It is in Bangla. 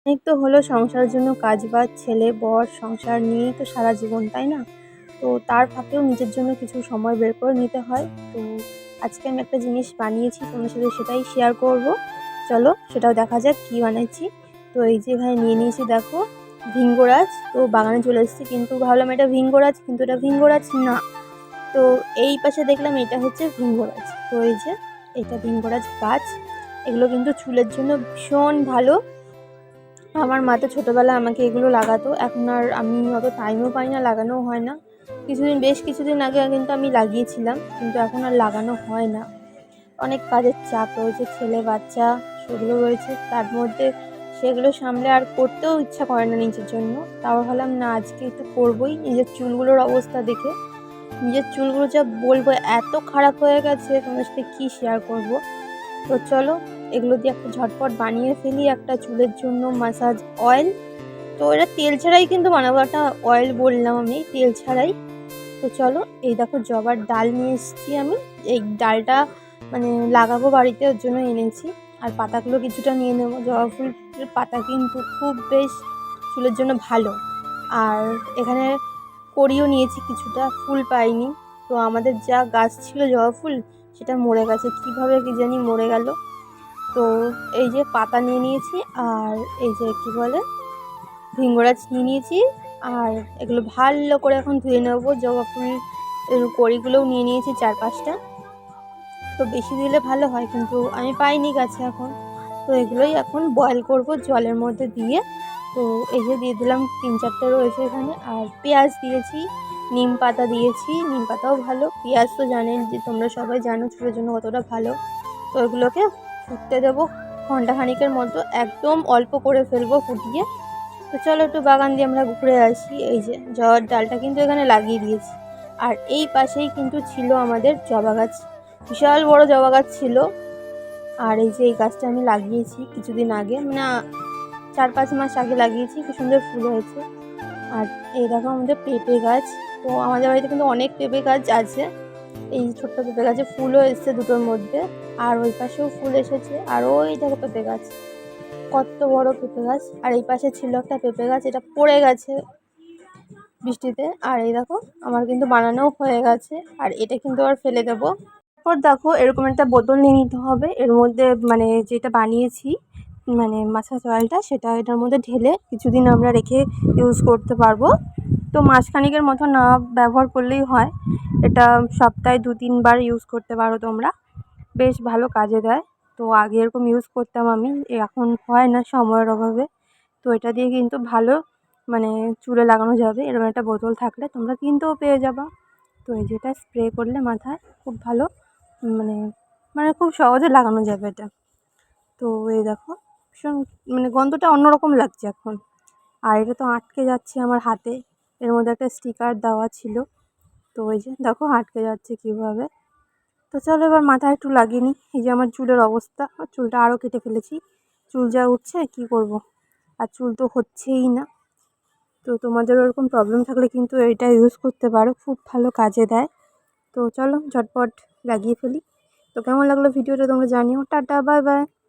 অনেক তো হলো সংসারের জন্য কাজবাজ, ছেলে বর সংসার নিয়েই তো সারা জীবন, তাই না? তো তার ফাঁকেও নিজের জন্য কিছু সময় বের করে নিতে হয়। তো আজকে আমি একটা জিনিস বানিয়েছি, তোমাদের সাথে সেটাই শেয়ার করব। চলো সেটাও দেখা যাক কী বানাইছি। তো এই যে এখানে নিয়ে নিয়েছি দেখো ভিঙ্গরাজ। তো বাগানে চলে এসেছি, কিন্তু ভাবলাম এটা ভিঙ্গরাজ, কিন্তু এটা ভিঙ্গরাজ না। তো এই পাশে দেখলাম এটা হচ্ছে ভিঙ্গরাজ। তো এই যে এটা ভিঙ্গরাজ গাছ। এগুলো কিন্তু চুলের জন্য ভীষণ ভালো। আমার মা তো ছোটোবেলায় আমাকে এগুলো লাগাতো, এখন আর আমি অত টাইমও পাই না, লাগানোও হয় না। বেশ কিছুদিন আগে কিন্তু আমি লাগিয়েছিলাম, কিন্তু এখন আর লাগানো হয় না। অনেক কাজের চাপ রয়েছে, ছেলে বাচ্চা সেগুলো রয়েছে, তার মধ্যে সেগুলো সামলে আর করতেও ইচ্ছা করে না নিজের জন্য। তাও ভাবলাম না আজকে একটু করবোই। নিজের চুলগুলোর অবস্থা দেখে নিজের চুলগুলো যা বলবো এত খারাপ হয়ে গেছে, তোমার সাথে কী শেয়ার করব। তো চলো এগুলো দিয়ে একটা ঝটপট বানিয়ে ফেলি, একটা চুলের জন্য মাসাজ অয়েল। তো এটা তেল ছাড়াই কিন্তু বানাবো, একটা অয়েল বললাম আমি, তেল ছাড়াই। তো চলো এই দেখো জবার ডাল নিয়ে এসেছি আমি। এই ডালটা মানে লাগাবো বাড়িতে, ওর জন্য এনেছি। আর পাতাগুলো কিছুটা নিয়ে নেবো। জবা ফুলের পাতা কিন্তু খুব বেশ চুলের জন্য ভালো। আর এখানে কড়িও নিয়েছি কিছুটা, ফুল পাইনি। তো আমাদের যা গাছ ছিল জবা ফুল সেটা মরে গেছে, কীভাবে কি জানি মরে গেল। তো এই যে পাতা নিয়ে নিয়েছি, আর এই যে কী বলে ভিঙ্গরাজ নিয়ে নিয়েছি। আর এগুলো ভালো করে এখন ধুয়ে নেবো। জবা ফুল কড়িগুলোও নিয়ে নিয়েছি 4-5টা। তো বেশি দিলে ভালো হয়, কিন্তু আমি পাইনি গাছে এখন। তো এগুলোই এখন বয়েল করব জলের মধ্যে দিয়ে। তো এই যে দিয়ে দিলাম 3-4টে রয়েছে এখানে। আর পেঁয়াজ দিয়েছি, নিম পাতা দিয়েছি, নিম পাতাও ভালো। পেঁয়াজ তো জানেন যে তোমরা সবাই জানো চুলের জন্য কতটা ভালো। তো এগুলোকে ফুটতে দেবো ঘন্টাখানিকের মতো, একদম অল্প করে ফেলবো ফুটিয়ে। তো চলো একটু বাগান দিয়ে আমরা ঘুরে আসি। এই যে জবার ডালটা কিন্তু এখানে লাগিয়ে দিয়েছি। আর এই পাশেই কিন্তু ছিল আমাদের জবা গাছ, বিশাল বড় জবা গাছ ছিল। আর এই যে এই গাছটা আমি লাগিয়েছি কিছুদিন আগে, মানে 4-5 মাস আগে লাগিয়েছি, কি সুন্দর ফুল হয়েছে। আর এই দেখো আমাদের পেঁপে গাছ। তো আমাদের বাড়িতে কিন্তু অনেক পেঁপে গাছ আছে। এই ছোট্ট পেঁপে গাছে ফুলও এসেছে দুটোর মধ্যে, আর ওই পাশেও ফুল এসেছে। আর ওই দেখো পেঁপে গাছ, কত বড় পেঁপে গাছ। আর এই পাশে ছিল একটা পেঁপে গাছ, এটা পড়ে গেছে বৃষ্টিতে। আর এই দেখো আমার কিন্তু বানানোও হয়ে গেছে, আর এটা কিন্তু আবার ফেলে দেবো। তারপর দেখো এরকম একটা বোতল নিয়ে নিতে হবে, এর মধ্যে মানে যেটা বানিয়েছি মানে মাসাজ অয়েলটা, সেটা এটার মধ্যে ঢেলে কিছুদিন আমরা রেখে ইউজ করতে পারবো। তো মাসখানিকের মতো না ব্যবহার করলেই হয়, এটা সপ্তাহে 2-3 বার ইউজ করতে পারো তোমরা, বেশ ভালো কাজে দেয়। তো আগে এরকম ইউজ করতাম আমি, এখন হয় না সময়ের অভাবে। তো এটা দিয়ে কিন্তু ভালো মানে চুলে লাগানো যাবে। এরকম একটা বোতল থাকলে তোমরা কিনতেও পেয়ে যাবা। তো এই যেটা স্প্রে করলে মাথায় খুব ভালো, মানে মানে খুব সহজে লাগানো যাবে এটা। তো এই দেখো ভীষণ মানে গন্ধটা অন্যরকম লাগছে এখন। আর এটা তো আটকে যাচ্ছে আমার হাতে, এর মধ্যে একটা স্টিকার দেওয়া ছিল। তো ওই যে দেখো আটকে যাচ্ছে কীভাবে। তো চলো এবার মাথায় একটু লাগিয়ে নিই। এই যে আমার চুলের অবস্থা, চুলটা আরও কেটে ফেলেছি, চুল যা উঠছে কি করব। আর চুল তো হচ্ছেই না। তো তোমাদের ওরকম প্রবলেম থাকলে কিন্তু এটা ইউজ করতে পারো, খুব ভালো কাজে দেয়। তো চলো ঝটপট লাগিয়ে ফেলি। তো কেমন লাগলো ভিডিওটা তোমরা জানিও। Tata, bye bye.